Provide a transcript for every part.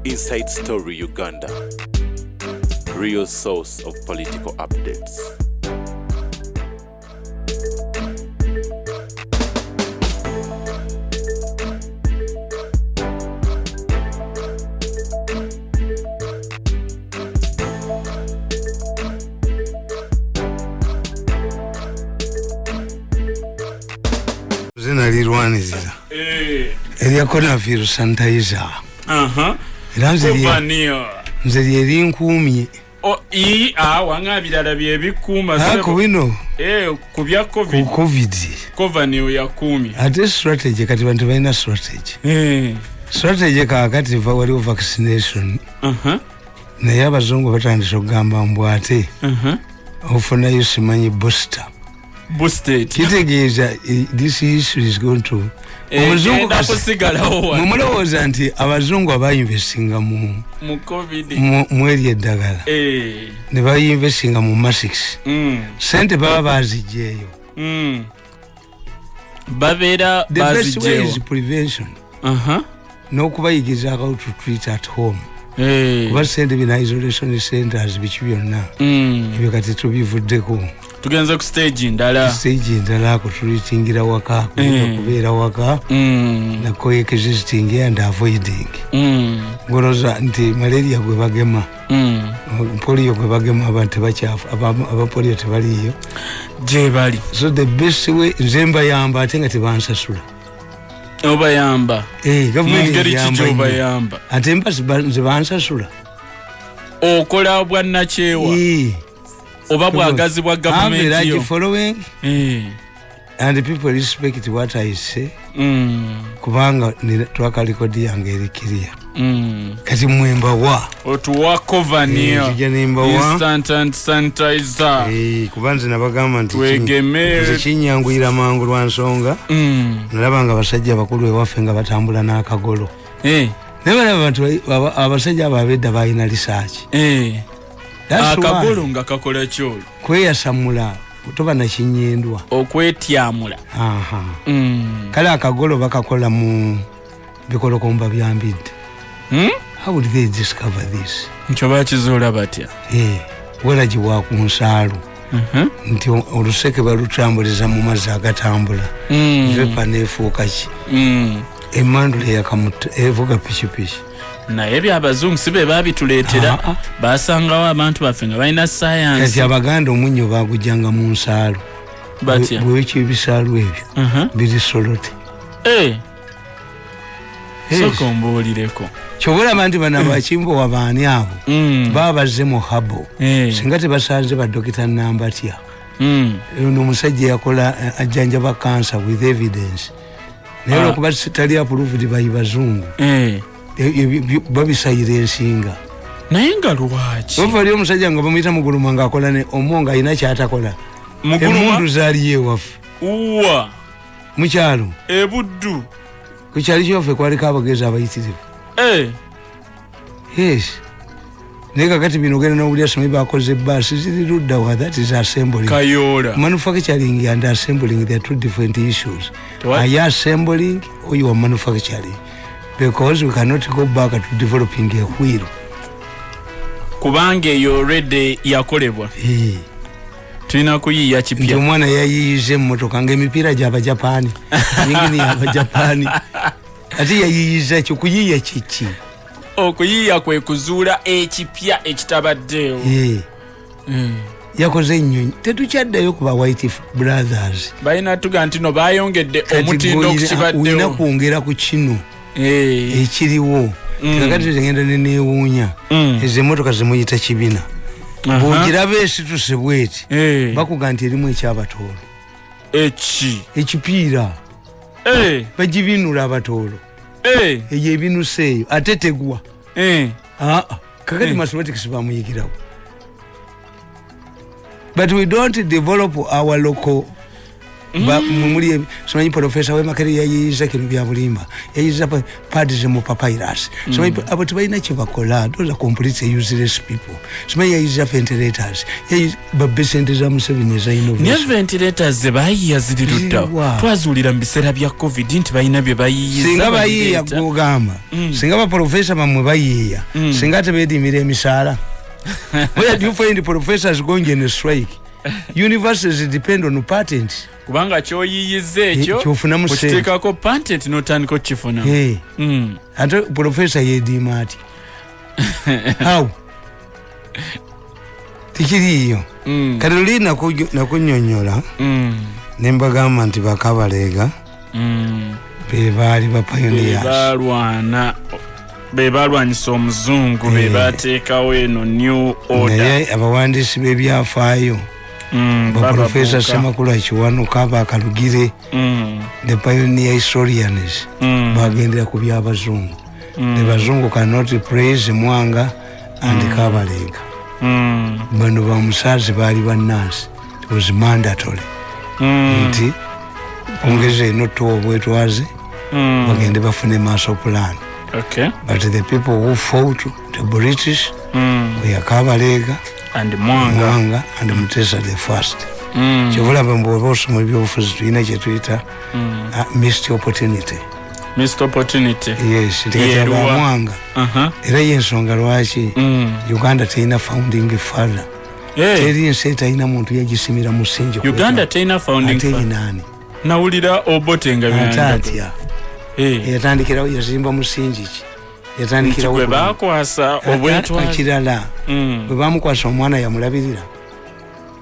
Inside Story Uganda, real source of political updates. Zinalirwanirira erya coronavirus sanitizer nze lyeri nkuumye wanga birala byebikuuma ku bino ku bya covid niyo yakuumye ate strategy kati bantu balina strategy kaakati waliwo vaccination naye abazungu batandise okugamba mbu ate ofunayo simanyi booster kitegeeza this issue is going to mumulowooza nti abazungu abayinvestinga mu eryo eddagala ne bayinvestinga mu masks sente baba bazijeeyo the best way is prevention n'okubayigiriza how to treat at home kuba sente bina isolation centers biki byonna ebyo kati tubivuddeko tugenze ku stage ndala kutulitingira waka kubeera waka nako existing and avoiding ngoroza nti malaria gwe bagema polio gwe bagema abantu bakyafu abapolio tebaliyo je bali so the best way zemba yamba atenga tebansasula obayamba government yamba atemba zibansasula okola bwanna kyewa oba bwagazi bwa government yo following and people respect what I say kubanga twakalikodi yange erikiria kati mwemba wa otuwa kovanio instant and sanitizer kubanze nabagamba nti wegemere kinyanguira mangu lwansonga nalabanga abasajja bakulu ewaffe nga batambula n'akagolo nebala abantu abasajja ababedda balina research akagolo nga kakola kyolo kweyasamula toba na kinyendwa okwetyamula kale akagolo bakakola mu bikolokomba byambidde how would they discover this ncho bakizuula batya walaji wa ku nsaalu nti oluseke balutambuliza mu mazzi agatambula vepa neefuuka ki emandula yakamuta evuga pikipiki naye byabazungu sibe babituleetera basangawo abantu baffe nga balina science kati abaganda omunyo bagujjanga mu nsaalu bweki ebisaalu ebyo biri solote soko mbuulireko kyobulaba nti bana bakimbo wabaani abo baba bazze mu habo singa tebasanze badokita nambatya ono omusajja yakola ajjanjaba cancer with evidence naye olwokuba tali approved bayi bazungu babisayira ensinga naye nga lwaki ovali omusajja nga bamuyita muguluma ngaakola ne omonga alina kyatakola emundu zaaliyo ewaffe mukyalo ebuddu ku kyali kyoffe kwaliko abagezi abayitirivu yes naye kakati bino ogenda n'owulira somi bakoze baasi ziri luddawa that is assembling kayola manufacturing and assembling, they are two different issues. Are you assembling or you are manufacturing? Because we cannot go back to developing a wheel. Kubange you already yakolebwa. Tulina kuyiya kipya. Ndio mwana yayiyize mmotoka ng'emipiira gy'Abajapani. Nyingini y'Abajapani. Ati yayiyiza kyo kuyiya kiki. Okuyiya kwe kuzuula ekipya ekitabaddeewo. Yakoze ennyonyi tetukyaddayo ku ba White Brothers. Balina tuga nti no bayongedde omutindo okukibaddewo. Olina kwongera ku kino ekiriwo. Kakati zengenda neneewuunya. Ezo emmotoka zemuyita kibina. Bw'ogiraba esituse bweti bakuga nti erimu ekyabatoolo. Ekipiira. Bagibinula abatoolo. Eyo ebinuse eyo ate tegwa. Kakati mathematics bamuyigirawo. But we don't develop our local mumuli somanyi professor we makere yayiza kino bya bulimba yayiza parties mu papyrus somanyi abo tibalina kye bakola those are completely useless people somanyi yayiza ventilators yayiza babesente za Museveni za innovation ne ventilators ze bayiya zilirudda twazulira mu biseera bya covid nti balina bye bayiyiza singa bayiya gogamba singa ba professor bamwe bayiya singa tebedimira emisaala where do you find professors going in a strike? Universities depend on patent. Kubanga kyoyiyize ekyo kutekako patent notandika kifuna. Ate professor yedima ati. How? Tikiriyo. Carolina nakunyonyola. Nembagamba nti bakabalega. Bebaali ba pioneers. Bebalwanyisa omuzungu bebateekawo eno new order. Naye abawandiisi b'ebyafaayo Professor Semakula Kiwanuka Bakalugire the pioneer historians bagendera ku by'abazungu. The bazungu cannot praise Mwanga and Kabalega. Bano bamusazi baali bannansi. It was mandatory. Nti ongeze enoto obwetwaze bagende bafune master plan. Okay. But the people who fought the British were Kabalega and Mwanga and Mutesa the first. Chevula bamboboso mu byofuzi tulina kye tuyita missed opportunity. Missed opportunity. Yes, tikati Mwanga. Era yensonga lwaki Uganda teina founding father. Teri yense teina muntu yagisimira musingi. Uganda teina founding father. Nani? Nawulira Obotenga byanda. Yatandikirawo yazimba musingi ki. Yatandikirawo gwe bakwasa obwetwa kirala. Bwe bamukwasa omwana yamulabirira.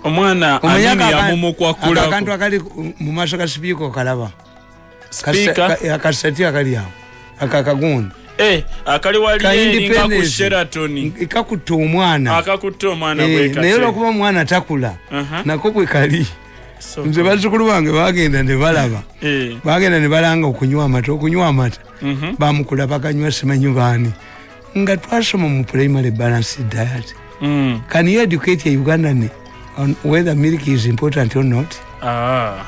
Omwana anini yamumukwakula. Akantu akali mu maaso ka speaker kalaba. Speaker akasati akali awo. Akakagundi. Akali wali nga ku Sheraton. Ikakutta omwana. Akakutta omwana bwe kati. Naye okuba omwana takula. Nako bwe kali. Nze bazzukulu bange bagenda ne balaba. Bagenda ne balanga okunywa amata. Bamukula bakanywa simanyi baani. Nga twasoma mu primary balanced diet. Can you educate a Ugandan on whether milk is important or not?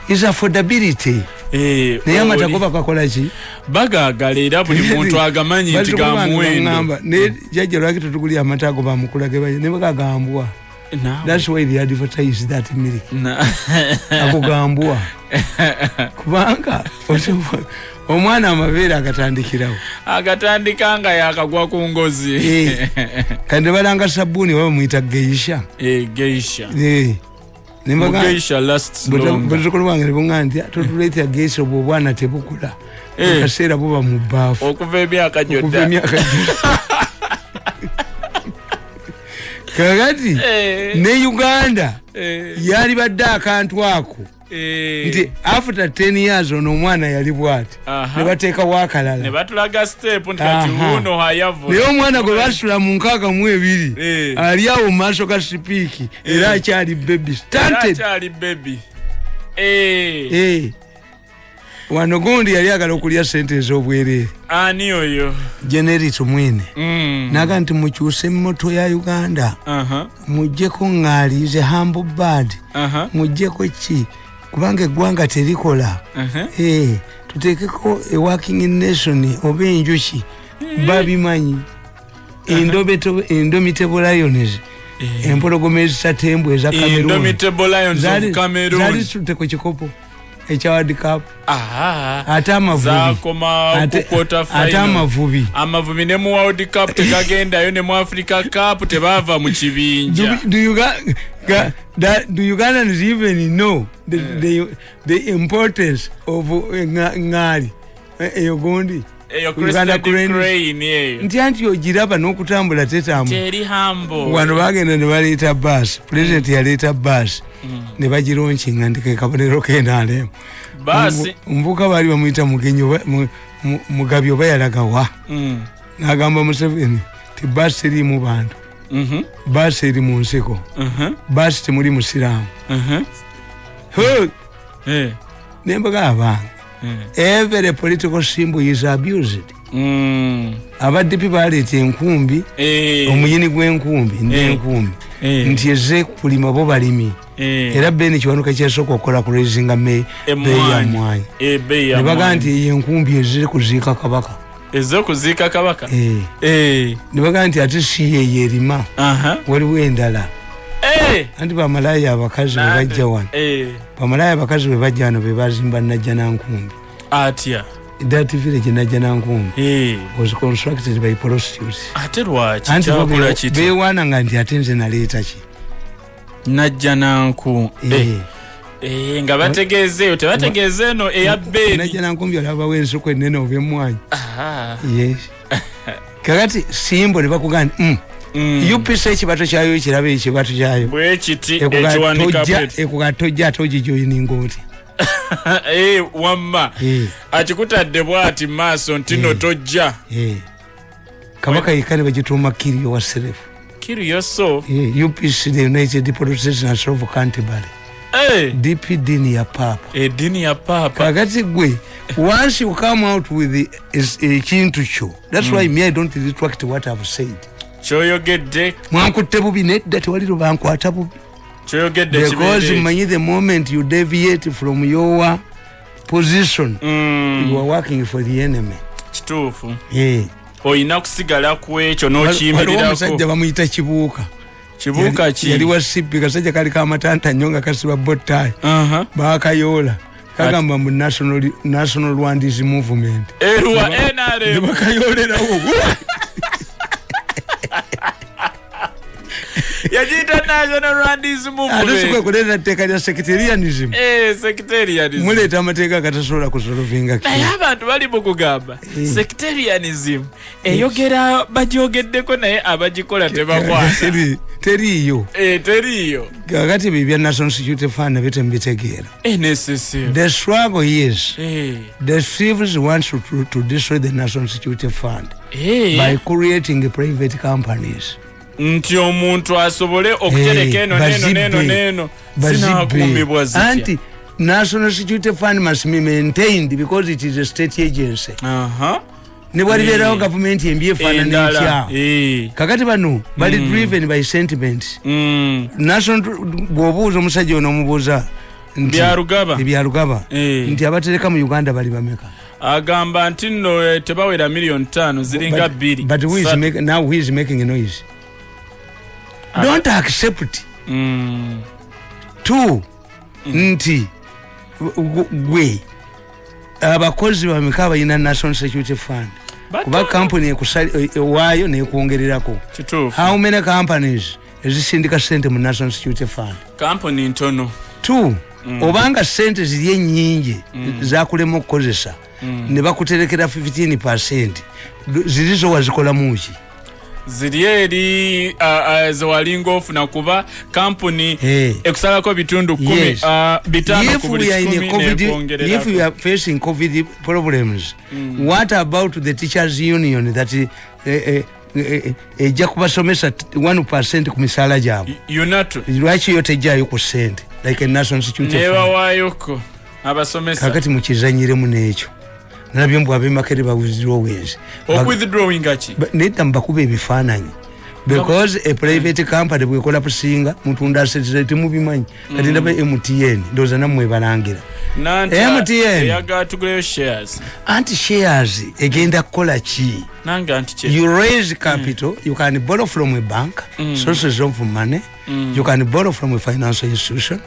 Is affordability. Naye amata ko bakakola ki? Bagagala era buli muntu agamanyi nti gamuwendo. Ne jjajja lwaki tutugulya amata go bamukula ge ne bagagambwa. That's why they advertise that milk. Akugambwa. Kubanga omwana amabeera agatandikirawo. Agatandikanga yakagwa ku ngozi. Kandi balanga sabuni baba muyita geisha. Geisha. Geisha lasts long. Bazzukulu bange ne bongana nti tutuleetera geisha obwana tebukula. Akaseera buba mu bbaafu. Okuva emyaka gyonna. Kakati ne Uganda yali badde akantu ako nti after 10 years ono omwana yali bwati ne bateeka wakalala ne batulaga step nti kati uno hayavu naye omwana gwe basula mu 62 ali awo mu maaso ga sipiiki era akyali baby stunted. Wano gundi yali agala okulya sente ez'obwereere. Ani oyo? Generate mwene. Naga nti mukyuse moto ya Uganda. Mujjeko ngaali is a humble bird. Mujjeko ki? Kubanga eggwanga terikola. Tuteekeko a working nation oba enjuki. Babimanyi. Indomitable lions. Empologoma ezisatembwe eza Cameroon. Indomitable lions of Cameroon. Zali tutte ku kikopo. World Cup. Ate amavubi. Amavubi ne mu World Cup tegagendayo ne mu Africa Cup tebava mu kibinja. Do Ugandans even know the importance of ngaali eyogondi? Uganda crane. Nti ogiraba n'okutambula tetambula. Teri hambo. Wano bagenda ne baleeta bus. President yaleeta bus. Ne bagironkinga ndi ke kabonero k'enaalemu. Basi. Mvuka bali bamuyita mugenyi Mugabi oba yalaga wa. N'agamba Museveni ti bus eri mu bantu. Bus eri mu nsiko. Bus temuli musiraamu. Nembaga abange. Every political symbol is abused. Abaddipi baleeta enkumbi omuyini gw'enkumbi n'enkumbi nti eze kulima bo balimi era beni kiwanuka kyasooka okukola ku raisinga bei ya mmwanyi ne bagaa nti yenkumbi eziri kuziika kabaka ez'okuziika kabaka ne bagaa nti ate si yeyo erima waliwo endala anti bamalaya abakazi bwe bajja wano bamalaya abakazi bwe bajja wano be bazimba Najjanankumbi atya that village Najjanankumbi was constructed by prostitutes ate lwaki kyakola kiti beewaananga nti ate nze naleeta ki Najjanankumbi nga bategeezeeyo tebategeeze eno eya bbeeni Najjanankumbi olabawo ensuku ennene oba emmwanyi yes kakati simbo ne bakugamba upisa ekibato kyayo ekiraba ekibato kyayo bwe kiti ekiwanika ekugatojja ate ogijoyininga oti wamma akikutadde bwati maaso ntino tojja kabaka yekka ne bagituuma Kirio wa Serefu Kirio UPC the United Protestants of Canterbury DP dini ya papa dini ya papa kakati gwe once you come out with ekintu kyo that's why me I don't retract what I've said kyoyogedde mwankutte bubi nedda tewaliro bankwata bubi kyoyogedde because manyi the moment you deviate from your position you are working for the enemy kituufu oyina kusigala ku ekyo n'okiyimirirako omusajja bamuyita Kibuuka ki yali wa sipi kasajja kali kamatanta nnyo nga kasiba bottayi baakayoola kagamba mu national Rwandese movement erwa NRM bakayoolerawo yajita national Rwandese movement atusukwe kuleta tteeka lya sectarianism sectarianism muleeta amateeka agatasobola kusolovinga naye abantu bali mu kugamba sectarianism eyogera bagyogeddeko naye abagikola tebakwata teriiyo kakati bibya National Security Fund bitemubitegeera the struggle is the civils want to destroy the National Security Fund by creating private companies nti omuntu asobole okutereka eno neno zinakuumibwa zitya anti National Security Fund must be maintained because it is a state agency ne bwalibeerawo gavumenti embi efaanana kakati bano bali driven by sentiments national bw'obuuza omusajja ono omubuuza byarugaba nti abatereka mu Uganda bali bameka agamba nti nno tebawera million 5 ziringa 2 but who is making a noise don't accept nti gwe abakozi bameka abalina National Security Fund kuba company ewaayo nekwongererako how many companies ezisindika sente mu National Security Fund company ntono obanga sente ziri ennyingi zakulema okukozesa ne bakuterekera 15% zirizo wazikolamuki ziri eri zewalinga ofuna kuba company ekusalako bitundu 10 bitano ku buli 10 if you are facing COVID problems what about the teachers union that ejja kubasomesa 1% ku misaala gyabwe lwaki yo tejjaayo ku sente like a National Security Fund nebawaayoko abasomesa kakati mukizanyiremu n'ekyo nalabye mbw abemakere ba withdrawings withdrawing achi nedda mbakuba ebifaananyi because a private company bwekola pusinga mutunda asete temubimanyi kati ndaba MTN ndoza namwe balangira MTN yagatuguleyo shares anti shares egenda kukola ki nange anti you raise capital you can borrow from a bank sources of money you can borrow from a financial institution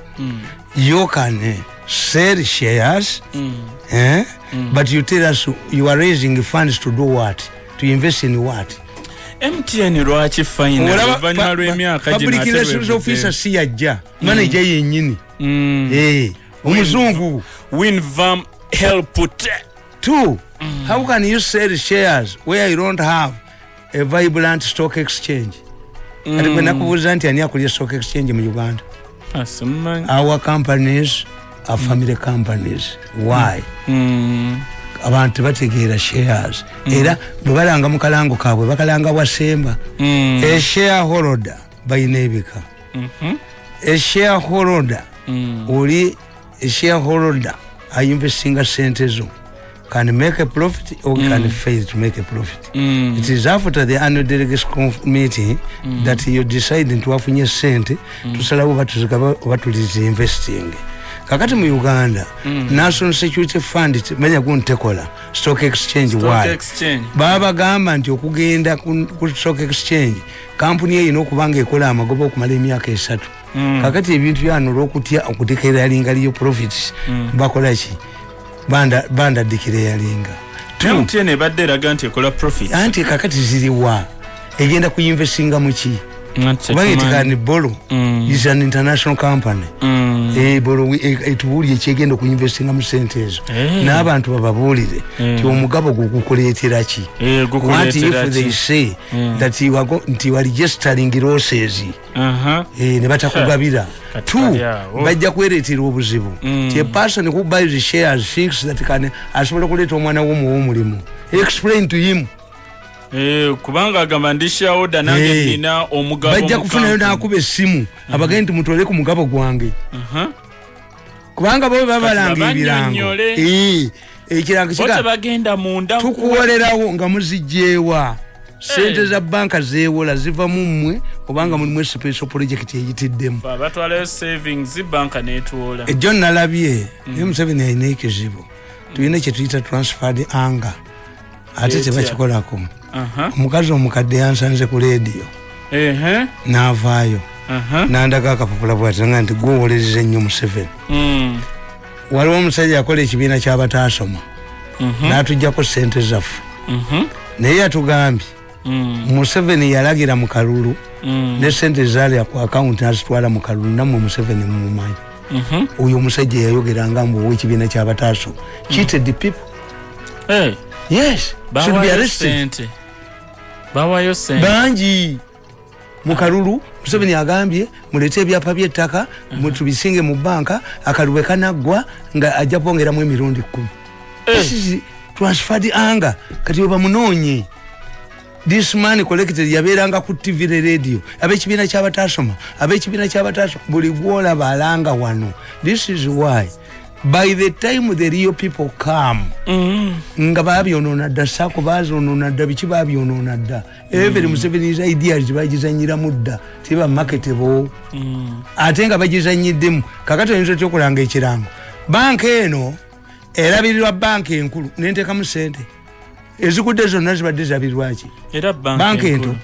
you can sell shares but you tell us you are raising funds to do what? To invest in what? MTN lwaki fine oluvanyuma lw'emyaka gino public relations officer si yajja manager yennyini omuzungu Winvam help two how can you sell shares where you don't have a vibrant stock exchange ati bwe nakubuuza nti ani akulya stock exchange mu Uganda our companies are family companies why abantu bategeera shares era bwe balanga mu kalango kaabwe bakalanga wasemba a shareholder balina ebika a shareholder oli a shareholder ayinvestinga sente zo can make a profit or can fail to make a profit. It is after the annual delegation meeting that you decide to afunye sente tusalawo batulize investing. Kakati mu Uganda National Security Fund menya kuntekola stock exchange why baba gamba nti okugenda ku stock exchange company eyo inokubanga ekola amagoba okumala emyaka 3 kakati ebintu byano okutya okutekerera linga profits bakola ki banda dikire linga mtene badde raga nti ekola profits anti kakati ziliwa egenda kuinvestinga mu ki Bangitikani Bolo is an international company. Bolo etubuli echegenda ku investinga mu sentezo. N'abantu bababulire ti omugabo gukukoletera ki. What if they say that you are registering losses? Ne batakugabira. Two, bajja kweretera obuzibu. Ti a person who buys shares thinks that can asobola kuleta omwana w'omulimu. Explain to him. Kubanga agamba ndisha oda nange nina omugabo bajja kufunayo nakuba essimu abagenti mutole ku mugabo gwange kubanga bo babalanga ebirango ekiranga kika bagenda munda tukuwolerawo nga muzijjeewa sente za banka zeewola ziva mu mmwe obanga mulimu special project eyitiddemu batwala savings banka netuwola John nalabye M7 ayina ekizibu tulina kye tuyita transferred anger ate tebakikolako omukazi omukadde yansanze ku leediyo n'avaayo n'andaga akapapula bw'ati nga nti gwowolezeza ennyo Museveni waliwo omusajja yakola ekibiina ky'abataasoma n'atuggyako ssente zaffe naye yatugambye Museveni yalagira mu kalulu ne ssente zaali ku akawunti n'azitwala mu kalulu nammwe Museveni mumumanyi oyo omusajja yayogeranga mbu ow'ekibiina ky'abataasoma cheated the people. Yes, should be arrested. Bawayo sente banji mukalulu Museveni agambye mulete ebyapa by'ettaka mutubisinge mu banka akaluwe kanagwa nga ajja kwongeramu emirundi 10. This is transferred anger kati bamunonye. This man collected yaberanga ku TV radio abekibiina ky'abataasoma buli gwola balanga wano. This is why by the time the real people come nga babyonona dda sako bazonona dda biki babyonona dda every Museveni's ideas bagizanyira mudda tiba marketable ate nga bagizanyiddemu kakati oyinza okyokulanga ekirango banka eno erabirirwa banka enkulu nenteka mu sente ezikudde zonna zibadde zabirirwaki era banka ento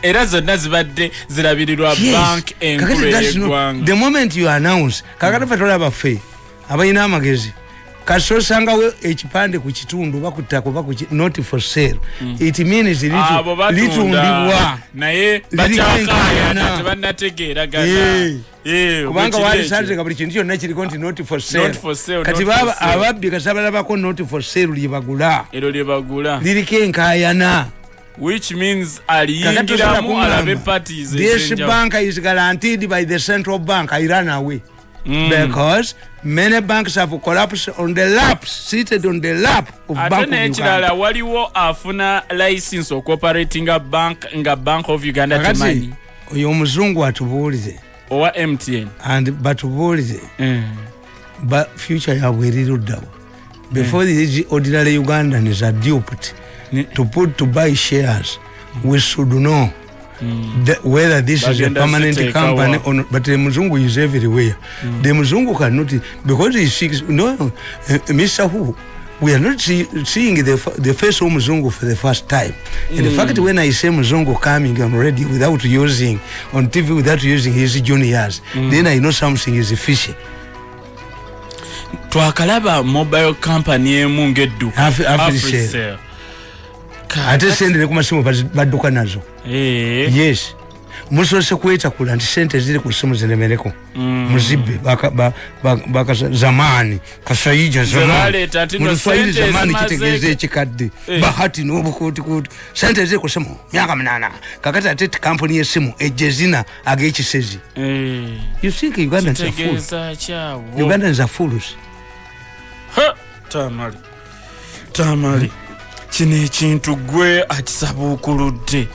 era zonna zibadde zirabirirwa bank enkulu. The moment you announce kakati fatola baffe abayina amagezi kasosangawo ekipande ku kitundu bakuttako not for sale it means litundibwa naye bakyakayana tebannategeera gana kubanga wali sante buli kintu kyonna kiriko nti not for sale kati baba ababbi kasabalabako not for sale lyebagula ero lyebagula liriko enkayana. Which means aliyingiramu alabe parties. This bank is guaranteed by the central bank. I ran away. Because many banks have collapsed on the laps, seated on the lap of Bank of Uganda. Waliwo afuna license of cooperating a bank nga Bank of Uganda temani. Oyo muzungu atubuulize. Owa MTN. And batubuulize. But future yabweriruddawo. Before the ordinary Ugandans are duped to buy shares, we should know whether this is a permanent company or not. But the Muzungu is everywhere. The Muzungu cannot, because he seeks, Mr. Who, we are not seeing the face of Muzungu for the first time. In fact, when I say Muzungu coming on radio without using, on TV without using his juniors, then I know something is fishy. Twakalaba mobile company emu ngeddu Africell ate sente ku masimu badduka nazo. Yes, musose kweta kula nti sente ziri ku simu zinemereko muzibbe baka zamani kasayija zamani muswahili zamani kitegeeze ekikadde bahati n'obukuuti sente ziri ku simu myaka 8 kakati ate kampuni y'essimu ejjezina ag'ekisezi. You think Ugandans are fools? Ugandans are fools. Tamale kino ekintu gwe akisabuukuludde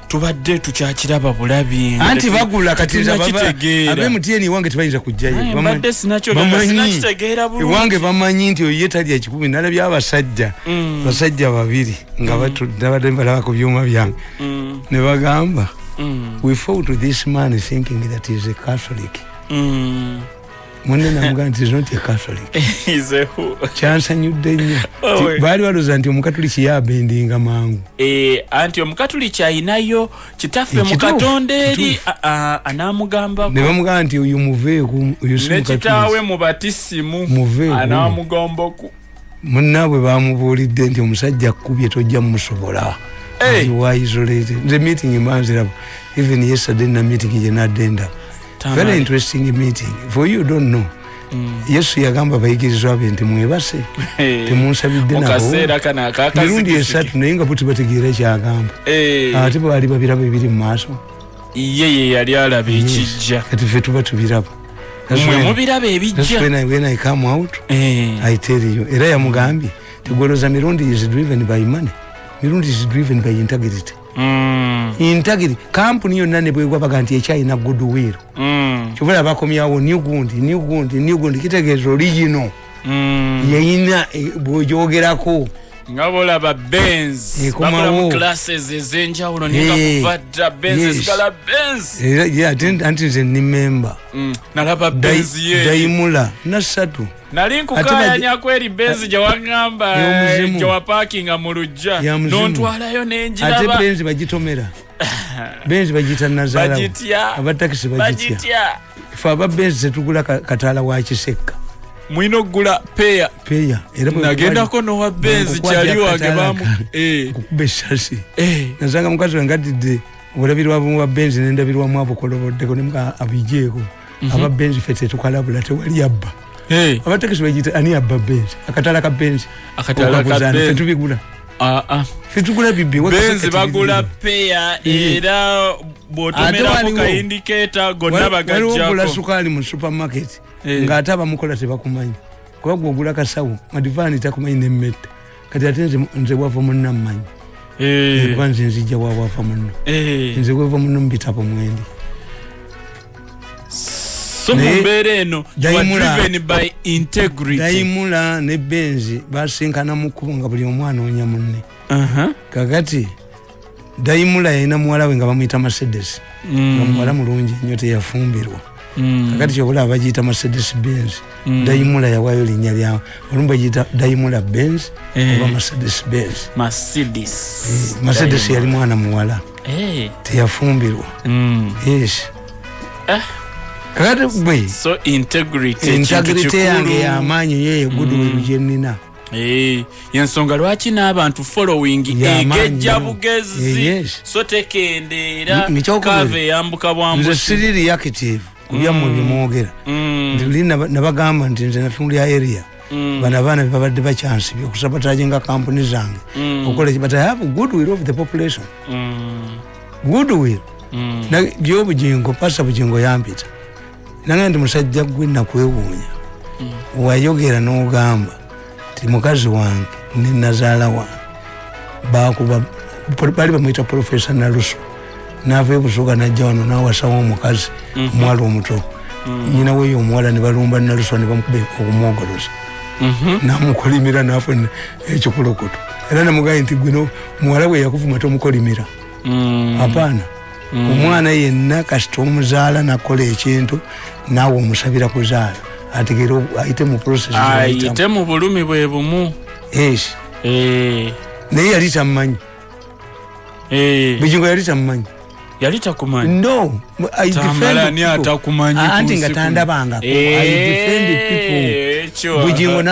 tubadde tukyakiraba bulabi anti bagula kati ab'MTN wange tebayinza kujjayo mbadde sinakitegeera bulungi wange bamanyi nti oyo talya kikumi nalabye abasajja basajja babiri nga batudde balaba ku byuma byange ne bagamba we fought to this man thinking that he is a Catholic mwene namuga nti is not a Catholic kyansanyudde nnyo baali balooza nti omukatuliki yabendinga mangu anti omukatuliki ayinayo kitaffe mu Katonda eri anaamugambako ne bamugamba nti oyo muveeku oyo si ne kitaawe mu batisimu anaamugambako munnaabwe bamubuulidde nti omusajja akkubye tojja mumusobola why isolated the meeting manzirabo even yesterday na meeting jenadenda very interesting meeting for you don't know Yesu yagamba bayigirizwa be nti mwebase temunsabidde nabo okaseera kana akakazi mirundi esatu naye nga buti bategeera kyagamba ate baali babiraba ebiri mu maaso ye yali alaba ekijja kati ffe tuba tubiraba mubiraba ebijja when I come out I tell you era yamugambye tegoloza Mirundi is driven by money. Mirundi is driven by integrity. Integrity. Company yonna ne bwegwa baganti ekyayina goodwill. Kyobola bakomyawo new gundi kitegeeza original. Yayina bwojogerako. Ngabola ba Benz. Bakola mu classes ezenjawulo ninga kuvadda Benz zikala Benz. Yeah, until the new member. Nalaba Benz ye. Daimula nasatu. Nali nkukayanya kweri Benz gye wagamba gye wa parkinga mu lujja nontwalayo nenjiraba ate Benz bagitomera Benz bagita nazala abatakisi bagitya fa aba Benz tetugula katala wa Kiseka mwino gula peya era nagenda ko no wa Benz kyali wage bamu kubesasi nazanga mukazi wangadide olabirwa mu wa Benz nendabirwa mu abukolobodde ko nemka abijeko aba Benz fete tukalabula te wali abba abatakisi bagita ani abba Benz akatala ka Benz fetubigula fetugula bibi Benz bagula peya era botomera ko ka indicator gonna bagajja ko sukali mu supermarket ngata bamukola tebakumanyi kuba gwogula kasawo madivani takumanyi nemmetta kati atenze nze wava munna mmanyi kwanze nzija wava munno nze wava munno mbitapo mwendi Mumbereno, you are driven by integrity. Daimula ne Benz basinkana mukubo nga buli omwana onya munne. Kakati Daimula yina muwala we nga bamuyita Mercedes. Muwala mulungi nnyo teyafumbirwa. Kakati kyobola abagiyita Mercedes Benz. Daimula yawayo linnya lyawo. Olumba giyita Daimula Benz oba Mercedes Benz. Mercedes yali mwana muwala. Teyafumbirwa. Yes. So integrity yange yamanyi yeye goodwill jenina yensonga lwaki n'abantu following egejja bugezi so tekendera kave yambuka bwambuzi siri reactive kubya mu bimwogera ndilina nabagamba nti nze natunulya area bana babadde bachansi byokusabataje nga company zange okola but I have goodwill of the population goodwill na jobu jingo pasa bujingo yambita nanga ndi musajja gwina kwewunya wayogera n'ogamba ti mukazi wange ne nazaala wange bakuba bali bamuyita Professor Naluso nava ebusuga najja wano n'awasawo omukazi omwala omuto nyina weyo omuwala ne balumba Naluso ne bamukuba okumwogoloza namukolimira nafuna ekikulukuto era namugaye nti gwino muwala we yakuvuma tomukolimira hapana omwana yenna kasita omuzaala nakola ekintu naawe omusabira kuzaala ategera ayite mu process ayite mu bulumi bwe bumu naye yali tamumanyi bijingo yali tamumanyi yali takumanyi no anti nga tandabangako I defend people bijingo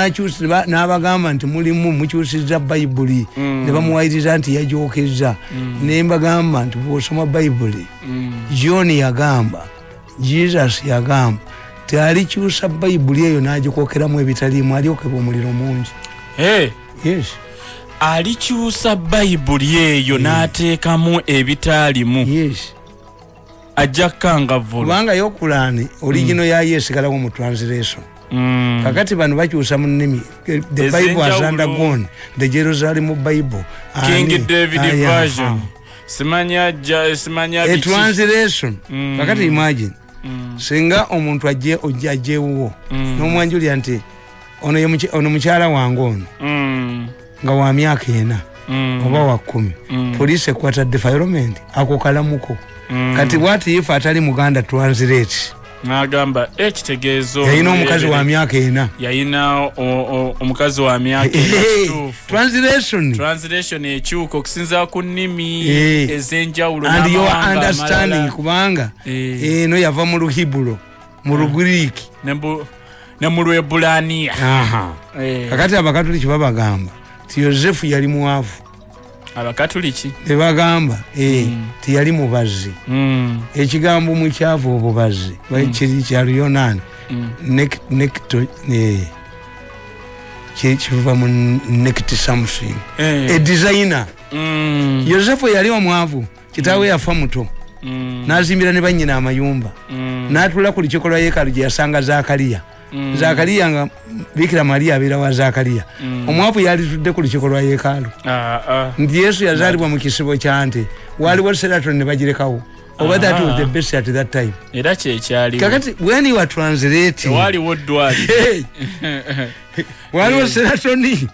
n'abagamba nti mulimu mukyusiza bayibuli ne bamuwayiriza nti yajokeza ne mbagamba nti bw'osoma bayibuli John yagamba Jesus yagamba talikyusa bayibuli eyo n'agikokeramu ebitaliimu alyokebwa omuliro mungi yes alikyusa bayibuli eyo n'ateekamu ebitaalimu yes ajja kangavulu kubanga yokulani original yayo esigalawo mu translation kakati bano bakyusa mu nnimi. The Bible has undergone the Jerusalem Bible King David version simanya a translation kakati imagine singa omuntu ajjewo n'omwanjulira nti ono mukyala wange ono nga wa myaka 4 oba wa 10 police ekwata defilement ako kalamuko kati what if atali Muganda translate nagamba ekitegeezo yayina omukazi wa myaka 4 yayina omukazi wa myaka translation ekyuka okusinza ku nnimi ez'enjawulo and your understanding kubanga eno yava mu Luhiburo mu Lugiriki ne mu Lwebbulaniya kakati abakatoliki babagamba ti Yosefu yali muwavu abakatoliki tebagamba tiyali mubazi ekigambo mukyavu obubazi bakiri kyaliyo nani kiva mu nekiti something a designer Yosefu yali omwavu kitaawe yafa muto nazimbira ne bannyina amayumba n'atula ku lukiiko lwa yeekaalu gye yasanga Zakariya nga Bikira Maria abeera wa Zakariya omwavu yalitudde ku lukiiko lwa yeekaalu nti Yesu yazaalibwa mu kisibo kya nte waliwo Seraton ne bagirekawo oba that was the best at that time era kyekyaliwo kakati when you are translating waliwo ddwali waliwo Seraton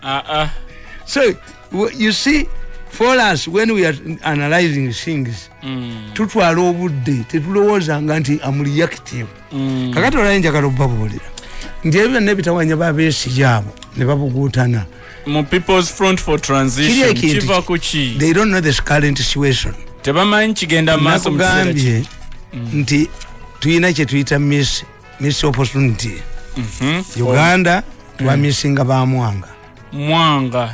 so you see for us when we are analyzing things tutwala obudde tetulowooza nti am reactive kakati olwayo njagala okubabuulira nti ebyo byonna ebitawanya babeesigyabo ne babuguutana mu People's Front for Transition kiva kuki they don't know this current situation tebamanyi kigenda maaso nakugambye nti tuyina kye tuyita miss opportunity Uganda twamisinga bamwanga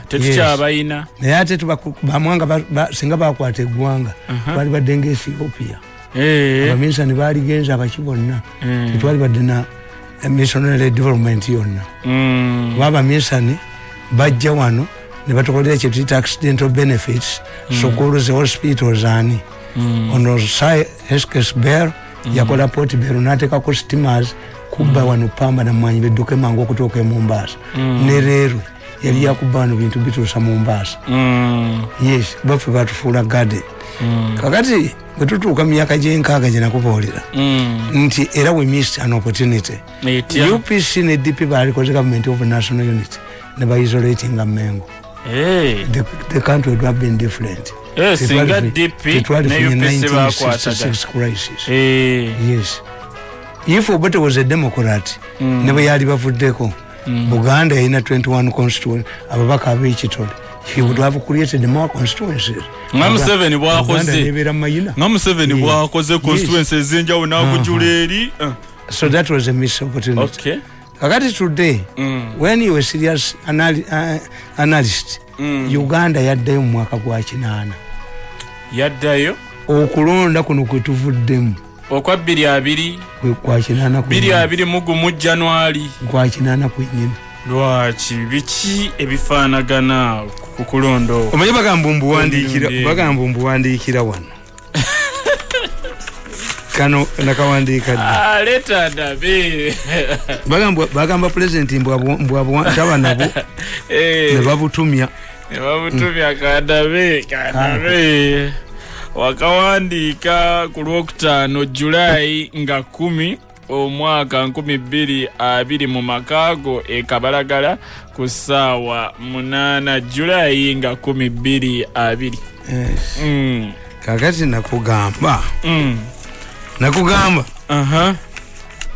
tetukyabayina naye ate bamwanga singa bakwata eggwanga twali badde nga Ethiopia abaminsani baaligenza abaki bonna tetwali badde na missionary development yonna abaminsani bajja wano ne batukolera kye tuyita accidental benefits schools hospitals ani ono Heskes Bell yakola Port Bell n'ateekako steamers kubba wano Pamba namwanyi bedduke mangu okutuuka e Mombasa ne leerwe yali yakuba wano bintu bituusa Mombasa yes baffe batufuula garden kakati bwe tutuuka mu myaka gy'enkaaga gye nakubuulira nti era we missed an opportunity UPC ne DP balikoze government of national unity ne baisolatinga Mengo the country would have been different singa DP ne UPC bakwataga crisis yes if Obote was a Democrat ne bwe yali bavuddeko Buganda yalina 21 constituencies ababaka ab'ekitole he would have created more constituencies Museveni bwakoze constituencies zenjawo n'akujula eri so that was a missed opportunity kakati today when you were serious analyst Uganda yaddayo mu mwaka gwa 8 yaddayo okulonda kuno kwe tuvuddemu okwa 2 kwa 8 mu January kwa 8 kwennyini lwaki biki ebifaanagana ku kulondo omanyi bagamba mbuwandiikira wano kano nakawandiika leta ndabe bagamba president mbwabutaba nabo ne babutumya kandabe wakawandiika ku Lwokutaano July nga 10 omwaka 2020 mu makaago e Kabalagala ku ssaawa 8 July nga 2020 kakati nakugamba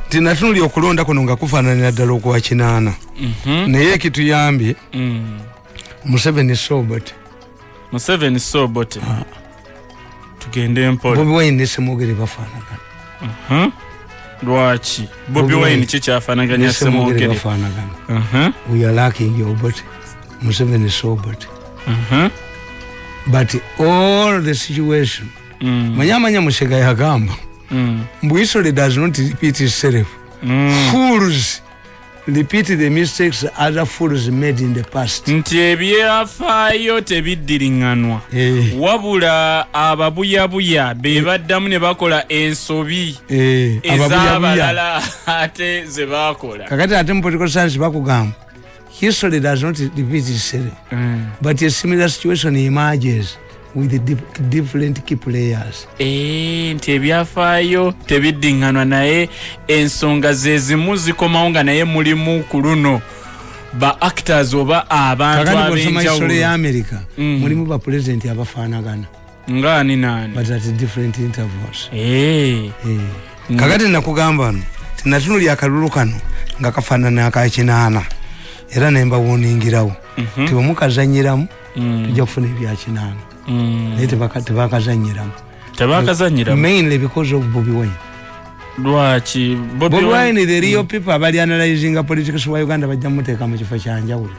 nti natunuli okulonda kuno nga kufaananira ddala okwa 8 naye ekituyambye Museveni Sobot tugende mpola Bobi Wine ne Semwogere bafaanagana lwaki Bobi Wine kikyafaanaganya Semwogere bafaanagana we are lacking Obote Museveni Sobot but all the situation manya Musega yagamba history does not repeat itself fools repeat the mistakes other fools made in the past. Nti ebyafaayo tebiddiringanwa. Wabula ababuyabuya be baddamu ne bakola ensobi ez'abalala ate ze bakola. Kakati ate mu political science bakugamba history does not repeat itself, but a similar situation emerges with the different key players. Nti ebyafaayo tebiddiŋŋanwa naye ensonga ze zimu zikomawo nga naye mulimu ku luno ba actors oba abantu ab'enjawulo. Kakati ya America mulimu ba president abafaanagana. Ngani nani? But at different intervals. Kakati nakugamba no tinatunuulya akalulu kano nga kafaanana akakinaana era ne mbawuuningirawo ti bwemukazanyiramu tujja kufuna ebyakinaana. Naye tebakazanyiramu. Mainly because of Bobby Wine. Lwaki? Bobby Wine, the real people abali analyzing politics wa Uganda bajja muteeka mu kifo kya njawulo.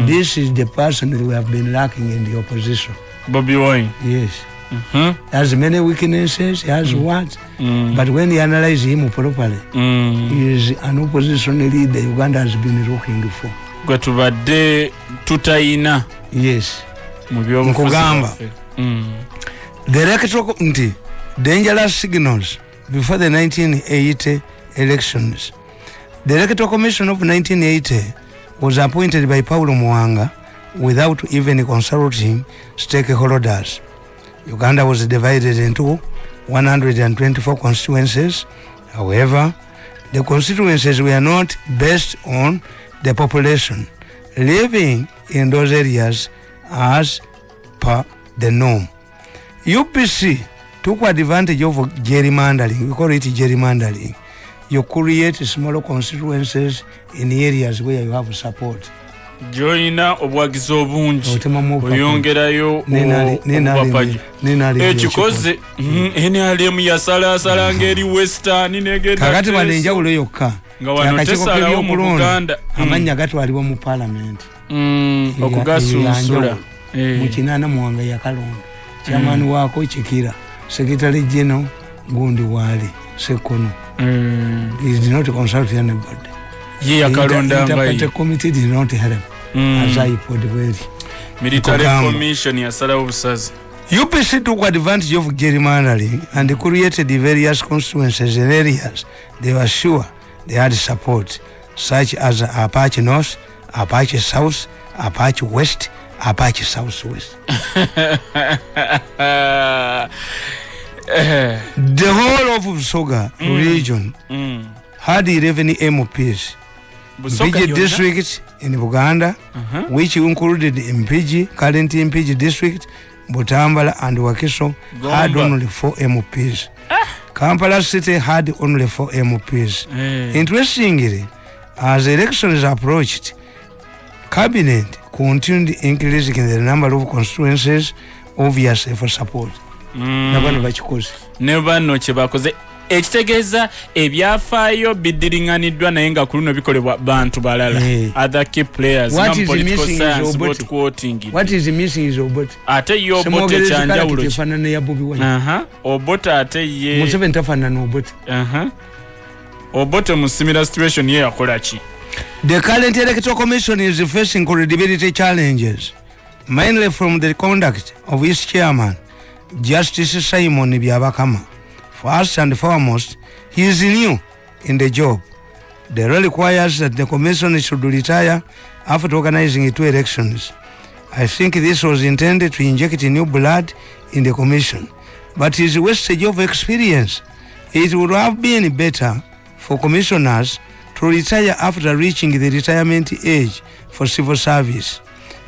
This is the person that we have been lacking in the opposition. Bobby Wine? Yes. He has many weaknesses, he has what? But when you analyze him properly, he is an opposition leader Uganda has been looking for. Gwe tubadde tutayina. Yes. Nkugamba the electoral dangerous signals before the 1980 elections. The Electoral Commission of 1980 was appointed by Paulo Muwanga without even consulting stakeholders. Uganda was divided into 124 constituencies. However, the constituencies were not based on the population living in those areas as per the norm. UPC took advantage of gerrymandering. We call it gerrymandering. You create smaller constituencies in areas where you have support. Joina obwagizi obungi oyongerayo obupapaji ekikoze NRM yasalaasala ngeri western negenda kakati bali enjawulo yokka nga wano tesalawo mu Buganda amanya gatwalibwa mu parliament okugasunsula mu kinaana Muwanga yakalonda chairman wako Chikira secretary general Gundi Wali Sekono he did not consult anybody. Ye yakalonda mbayi the committee did not help as I put very military commission yasalawo busazi. UPC took advantage of gerrymandering and created various constituencies in areas they were sure they had support, such as Apache North, Apache South, Apache West, Apache Southwest. The whole of Busoga region had 11 MPs. Mpigi district in Buganda, which included Mpigi, current Mpigi district, Butambala and Wakiso had only 4 MPs. Kampala city had only 4 MPs. Interestingly, as elections approached, cabinet continued increasing the number of constituencies, obviously for support. Nabano bachikoze. Nebano chebakoze. Ekitegeeza ebyafaayo biddiringaniddwa naye nga kuluno bikolebwa bantu balala. Other key players and political science vote quoting. What is missing is Obot. Ate yo Obot ekyanjawulo. Tefanana ya Bobby Wine. Obot ate ye. Museveni tafanana Obot. Obot mu similar situation ye yakola ki? The current Electoral Commission is facing credibility challenges, mainly from the conduct of its chairman, Justice Simon Byabakama. First and foremost, he is new in the job. The law requires that the commission should retire after organizing 2 elections. I think this was intended to inject new blood in the commission, but it is a wastage of experience. It would have been better for commissioners to retire after reaching the retirement age for civil service.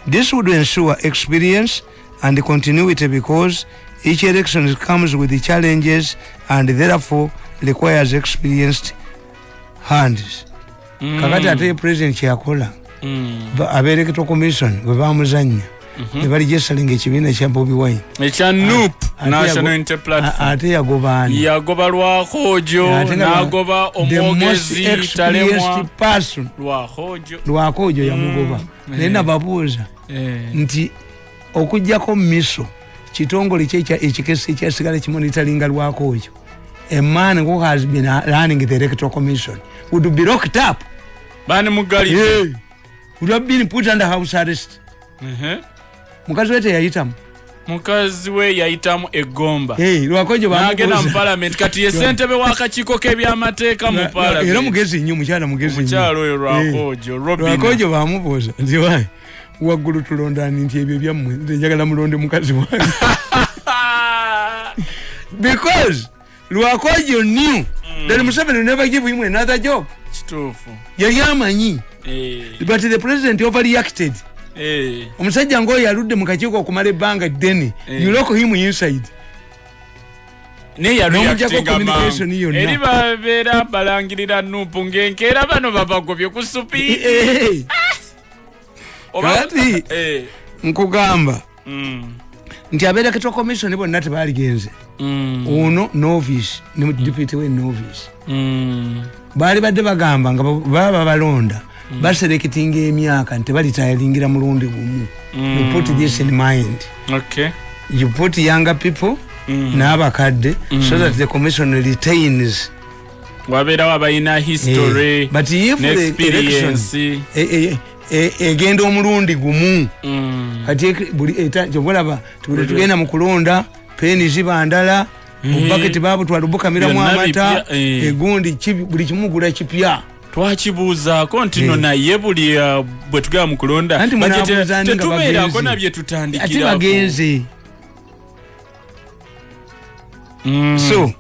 This would ensure experience and continuity because each election comes with the challenges and therefore requires experienced hands. Kakati ate president yakola. Electoral commission we bamuzanya. Ne bali jesalinga ekibiina kya Bobby Wine. Ekya NUP National Unity Platform. Ate yagobani. Yagoba Lwakojo nagoba omwogezi talemwa person. Lwakojo yamugoba. Nena babuuza nti okujjako miso kitongole kyecha ekikesi ekyasigala kimonitalinga Lwakojo. A man who has been running the Electoral Commission would be locked up bani mugali would have been put under house arrest. Mukazi we teyayitamu. Mukazi we yayitamu egomba. Lwakojo bamubuuza. N'agenda mu parliament kati ye ssentebe w'akakiiko k'ebyamateeka mu parliament. Era mugezi nnyo mukyala mugezi nnyo. Mukyala oyo Lwakojo Robina. Lwakojo bamubuuza nti wayi waggulu tulondani nti ebyo byammwe nze njagala mulonde mukazi wange. Because Lwakojo knew that Museveni will never give him another job. Kituufu. Yali amanyi. But the president overreacted. Omusajja ngoyo aludde mu kakiiko okumala ebbanga ddene. You lock him inside. Ne ya communication hiyo na. Eri babeera balangirira Nuupu ng'enkeera bano babagobye ku supi. Kati nkugamba nti abeera Electoral Commission bonna tebaligenze. Uno novice ne deputy we novice. Baali badde bagamba nga baba balonda baselekitinga emyaka nti balitayalingira mulundi gumu. You put this in mind. Okay. You put younger people n'abakadde so that the commission retains wabeera wabayina history but if the experience egenda omulundi gumu kati buli kyolaba tugenda mu kulonda peni zibandala obaketi babu twalubukamiramu amata egundi buli kimugula kipya twakibuuzaako nti no naye buli bwe tugenda mu kulonda tetubeerako nabye tutandikirako ate bagenze. So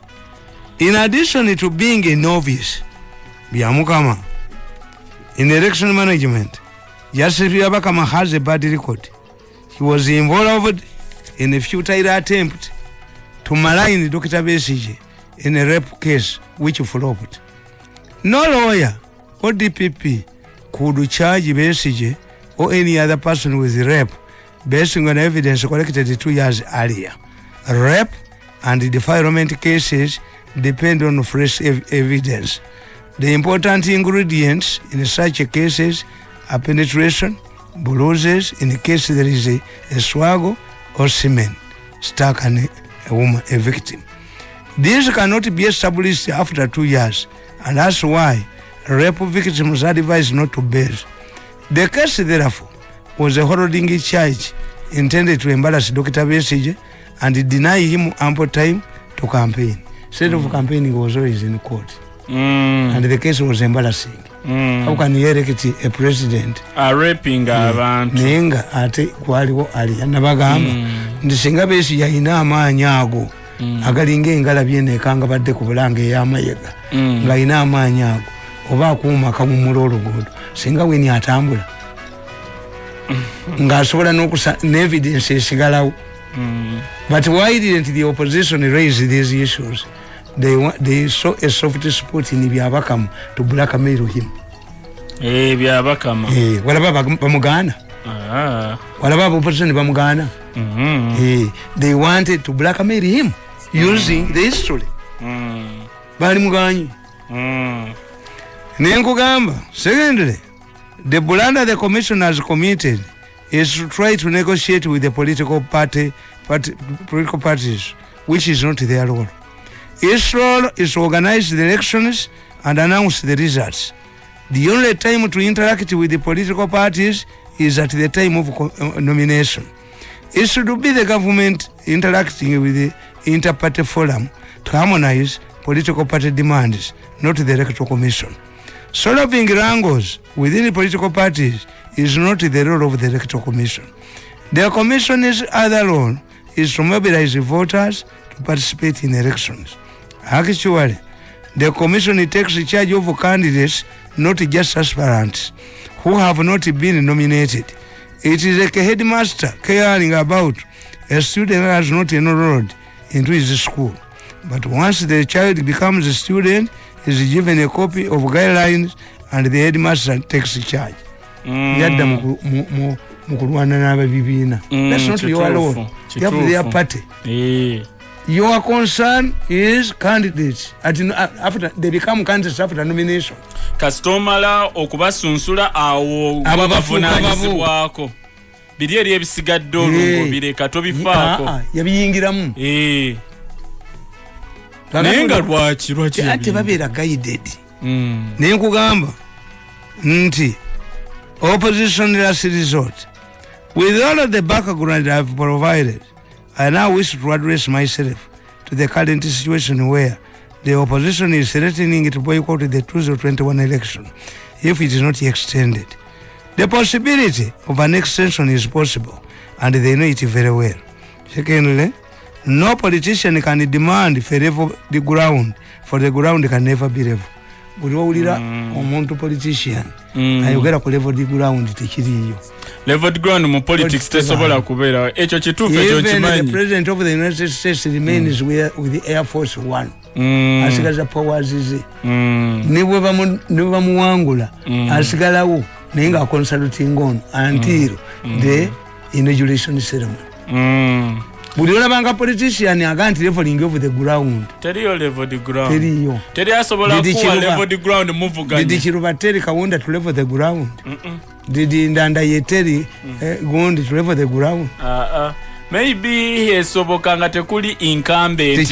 in addition to being a novice byamukama in election management, Justice Byabakama has a bad record. He was involved in a futile attempt to malign Dr. Besigye in a rape case which flopped. No lawyer or DPP could charge Besigye or any other person with rape based on evidence collected 2 years earlier. Rape and defilement cases depend on fresh evidence. The important ingredients in such cases are penetration, bruises, in the case there is a swaggle or semen stuck on a woman, a victim. These cannot be established after 2 years, and that's why rape victims are advised not to bail. The case, therefore, was a holding charge intended to embarrass Dr. Besigye and deny him ample time to campaign. Instead of campaigning, he was always in court. And the case was embarrassing. How can you elect a president raping abantu nenga ate kwaliwo ali nabagamba ndi singa Besigye yalina amaanyi ago agalinga engalabye nekanga badde ku Bulange ey'amayega nga alina amaanyi ago oba akuuma kamumula oluguudo singa weni atambula ng'asobola n'evidence esigalawo. But why didn't the opposition raise these issues? They saw a soft spot in Byabakama to blackmail him. Byabakama. Walaba bamugana. Walaba opposition bamugana. They wanted to blackmail him using the history. Bali muganyi. Nenkugamba. Secondly, the blunder the commission has committed is to try to negotiate with the political parties, which is not their role. Its role is to organize the elections and announce the results. The only time to interact with the political parties is at the time of nomination. It should be the government interacting with the inter-party forum to harmonize political party demands, not the electoral commission. Solving wrangles within the political parties is not the role of the electoral commission. The commission's other role is to mobilize voters to participate in elections. Actually, the commission takes charge of candidates, not just aspirants, who have not been nominated. It is like a headmaster caring about a student who has not enrolled into his school. But once the child becomes a student, he is given a copy of guidelines and the headmaster takes charge. Yadda mukulwana n'ababibiina. That's not your role. You have their party. Your concern is candidates. After they become candidates after nomination. Kastomala okubasunsula awo bavunaanyizibwako. Biri eri ebisigadde olwo bireka tobifaako. Yabiyingiramu. Naye nga lwaki ate babeera guided. Naye nkugamba opposition last resort. With all of the background I have provided, I now wish to address myself to the current situation where the opposition is threatening to boycott the 2021 election if it is not extended. The possibility of an extension is possible, and they know it very well. Secondly, no politician can demand for the ground, for the ground can never be level. Buli wawulira omuntu politician ayogera ku level the ground tekiriyo. Level the ground mu politics tesobola kubeera ekyo kituufu ekyo kimanyi. Even the president of the United States remains with the Air Force One. Asigaza powers ze. Ne bwe bamuwangula asigalawo naye nga consulting on until the inauguration ceremony. Buli olabanga politician aganti leveling of the ground. Teriyo level the ground. Teriyo. Teri asobola kuwa level the ground muvuganya. Did Chirubateri Kawunda to level the ground? Did Ndanda Yeteri Gundi to level the ground? Maybe esobokanga tekuli incumbent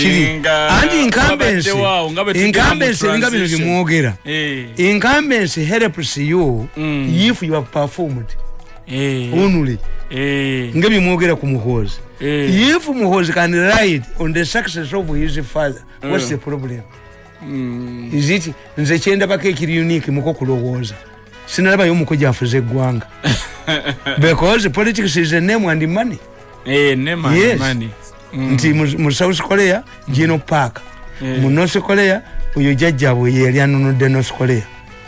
incumbency nga bino bimwogera. Incumbency helps you if you have performed only. Nga bimwogera ku Muhoozi. If Muhoozi can ride on the success of his father, what's the problem? Is it nze kyenda paka ekiri unique muko kulowooza sinalaba y'omukoja afuze eggwanga because politics is a name and money. Name and money. Nti mu South Korea Gino Park, mu North Korea oyo jajja bwe yali anunudde North Korea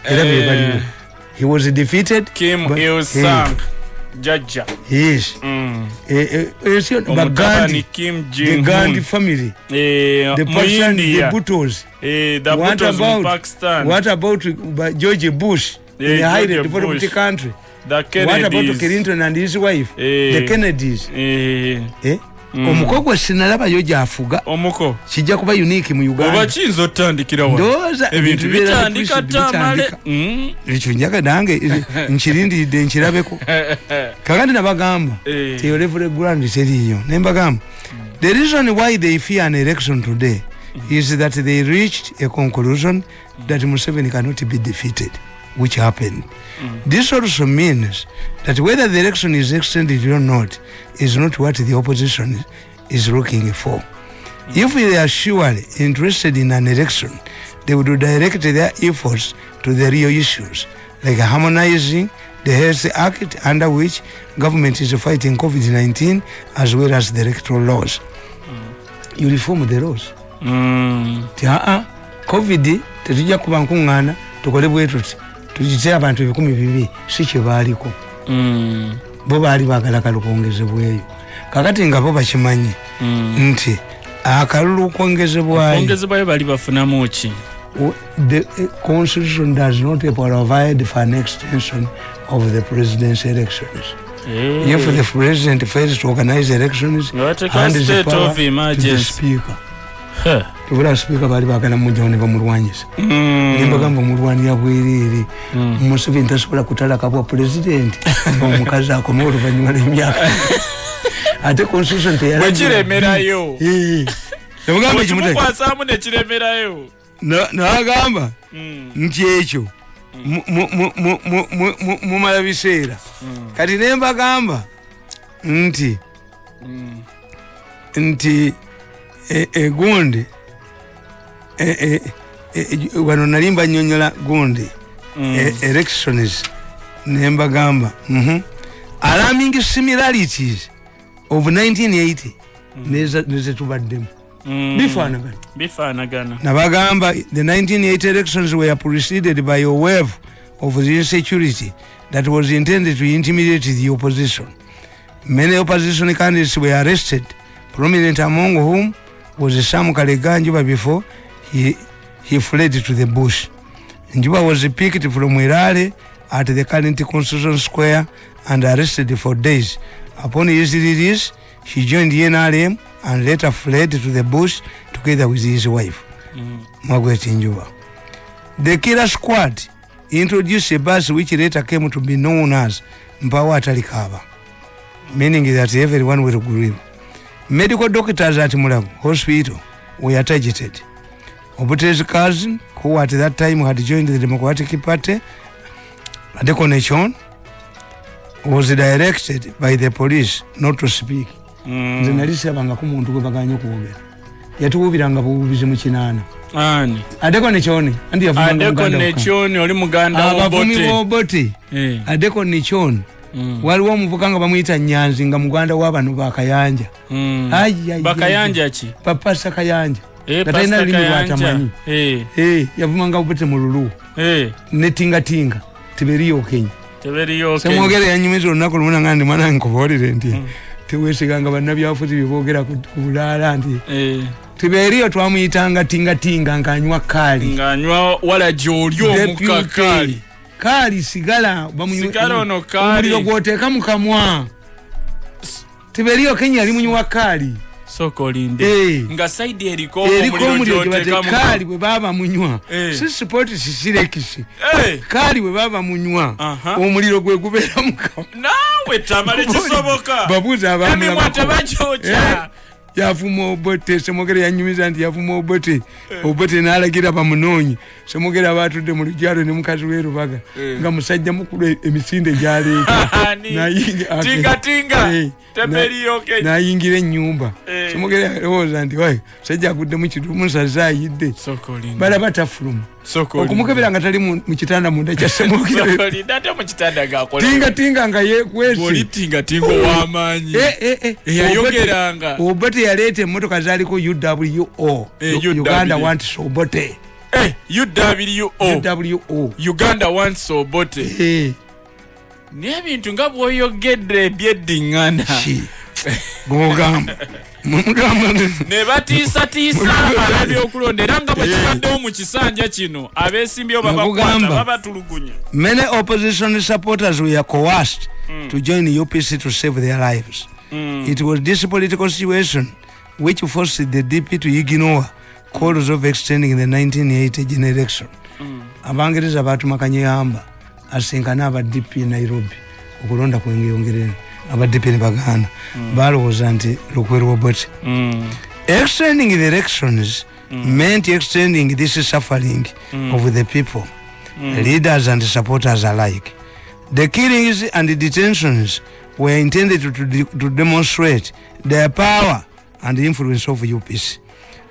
era bye baliwo. He was defeated. Kim Il-sung jajja. Yes. Bagandi Kim Jong-un. The Gandhi family. The Pakistan, the Bhuttos. The Bhuttos in Pakistan. What about George Bush in a highly developed country? The Kennedys. What about Clinton and his wife? The Kennedys. Omukogwa sinalaba yo jafuga. Omuko. Kijja kuba unique mu Uganda. Oba kinzo otandikira wa. Ndoza ebintu bitandika Tamale. Ekifunyaga nange nkirindidde nkirabeko. Kakandi nabagamba. Teyo level ground teriyo. Nembagamba. The reason why they fear an election today is that they reached a conclusion that Museveni cannot be defeated, which happened. This also means that whether the election is extended or not is not what the opposition is looking for. If they are surely interested in an election, they would direct their efforts to the real issues, like harmonizing the Health Act under which government is fighting COVID-19 as well as the electoral laws. You reform the laws. COVID tetujja kuba nkungana tukole bwetuti tujite abantu 12 si kye baaliko. Bo baali baagala kalukongezebweyo kakati nga bo bakimanyi nti akalulu kwongezebwayo bali bafunamu ki. The constitution does not provide for an extension of the presidential elections. If the president fails to organize elections and the power of emergency to the speaker. Tubula speaker bali bagala mujone bamulwanyisa. Nimbagamba mulwani yabwerere. Museveni tasobola kutala kabwa president. Omukazi akomoto banyuma emyaka. Ate constitution te yali. Kiremerayo. Namugamba kimute. Kwasamu ne kiremerayo. Na agamba nti ekyo mu malabiseera kati nemba gamba nti gundi wano nalimba nyonyola gundi elections nemba gamba alarming similarities of 1980 neze tubaddemu bifaanagana nabagamba the 1980 elections were preceded by a wave of the insecurity that was intended to intimidate the opposition. Many opposition candidates were arrested, prominent among whom was Sam Kaleganjuba before he fled to the bush. Njuba was picked from Wirale at the current Constitution Square and arrested for days. Upon his release, he joined the NRM and later fled to the bush together with his wife, Margaret Njuba. The killer squad introduced a bus which later came to be known as Mpawa Atalikaba, meaning that everyone will grieve. Medical doctors at Mulago Hospital were targeted. Obute's cousin, who at that time had joined the Democratic Party, Adekonechon was directed by the police not to speak. Nze nalisabanga ku muntu gwe baganya okwogera. Yatuwubiranga buwubizi mu kinana. Ani. Adekonechon andi yavuma Uganda. Adekonechon oli Muganda Obote. Adekonechon. Waliwo omuvuganga bamuyita Nyanzi nga Muganda w'abano bakayanja. Bakayanja ki? Papa Kayanja. Pasta Kayanja. Yavumanga Obote mu lulu. Ne tinga. Tiberiyo Kenya. Semwogere yanyumiza olunaku lumu nanga ndi mwana nkubuulire nti teweesiganga bannabyabufuzi bye boogera ku bulaala nti Tiberiyo twamuyitanga tinga ng'anywa kaali. Ng'anywa wala gy'oli omukka kaali. Kaali sigala sigala ono kaali. Omuliro gw'oteeka mu kamwa. Tiberiyo Kenya yali munywa kaali. Sokolinde nga saidi eriko omuliro gy'oteeka mu kaali bwe baba munywa. Si sport sisirekisi. Kaali bwe baba munywa. Omuliro gwe gubeera mu kamwa. Naawe Tamale kisoboka. Babuuza abaana emimwa tebagyoja. Yavuma Obote Semogere yanyumiza nti yavuma Obote. Obote n'alagira bamunoonye. Semogere abatudde mu lugyalo ne mukazi we Rubaga nga musajja mukulu emisinde gy'aleeta. Tinga. Teberiyo Kenya. N'ayingira ennyumba. Semogere alowooza nti wayi musajja agudde mu kidumu nsaze ayidde. Balaba tafuluma. Okumukebera nga tali mu kitanda munda kya Semogere. Sokolinde ate mu kitanda g'akola. Tinga nga yeekwese. Oli tinga w'amaanyi. Eyayogeranga. Obote yaleeta emmotoka zaaliko UWO. Uganda wants Obote. UWO. Uganda wants Obote. Naye ebintu nga bw'oyogedde ebyeddiŋŋana. Gogamba. Ne batiisatiisa ab'ebyokulonda era nga bwe kibaddewo mu kisanja kino abeesimbyewo babakwata babatulugunya. Many opposition supporters were coerced to join UPC to save their lives. It was this political situation which forced the DP to ignore calls of extending the 1980 general election. Abangereza batumakanye yamba asinkana aba DP Nairobi okulonda kwengeyongerera aba DP ne bagana balowooza nti Lukwero Obote. Extending the elections meant extending this suffering of the people, leaders and supporters alike. The killings and the detentions were intended to demonstrate their power and influence of UPC.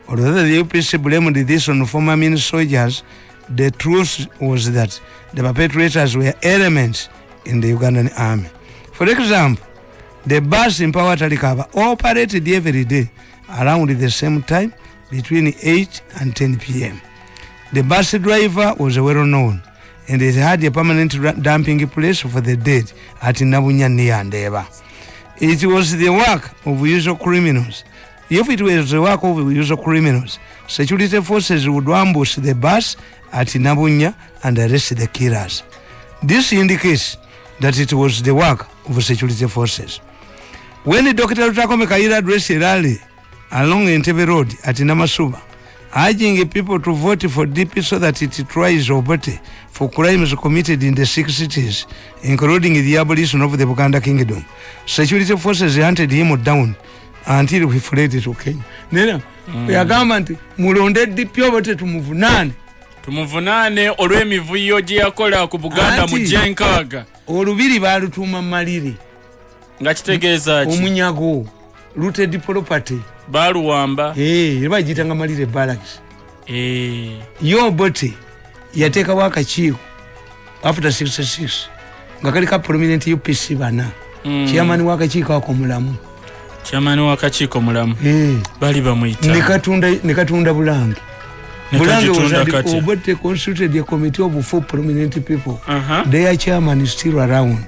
Although the UPC blamed this on former Min soldiers, the truth was that the perpetrators were elements in the Ugandan army. For example, the bus in Power Talikaba operated every day around the same time between 8 and 10 p.m. The bus driver was well known and it had a permanent dumping place for the dead at Nabunya near Ndeba. It was the work of usual criminals. If it was the work of usual criminals, security forces would ambush the bus at Nabunya and arrest the killers. This indicates that it was the work of security forces. When Dr. Lutakome Kaira addressed a rally along Entebbe Road at Namasuba, urging people to vote for DP so that it tries Obote for crimes committed in the 6 cities, including the abolition of the Buganda Kingdom, security forces hunted him down until he fled to Kenya. Nena, yagamba nti mulonde DP Obote tumuvunaane olw'emivuyo gye yakola ku Buganda mu Jenkaaga. Olubiri baalutuma Malire. Nga kitegeeza ki? Omunyago. Looted property. Baluwamba. Bagiyitanga Malire Barracks. Yo Obote yateekawo akakiiko after 66 nga kaliko prominent UPC bana. Chairman w'akakiiko ako mulamu. Chairman w'akakiiko mulamu. Bali bamuyita. Ne katunda Bulange. Bulange was Obote constituted a committee of 4 prominent people. Their chairman is still around.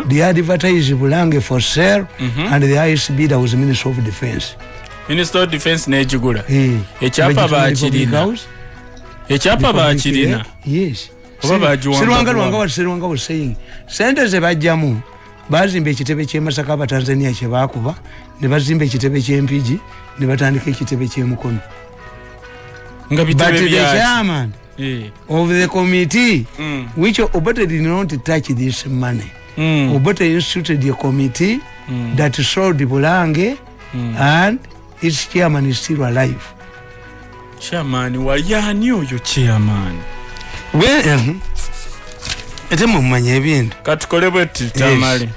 They advertised Bulange for sale and the highest bidder was Minister of Defense. Minister of Defense nejigula. Echapa bakirina. Yes. Serwanga was saying, Sente ze bajjamu bazimba ekitebe ky'e Masaka aba Tanzania kye baakuba ne bazimba ekitebe ky'empigi ne batandika ekitebe ky'emukono. But the chairman of the committee, which Obote did not touch this money, Obote instituted a committee that sold Bulange and its chairman is still alive. Chairman, wayani oyo chairman? Well, ate mumanya ebintu katukole bwe tutamale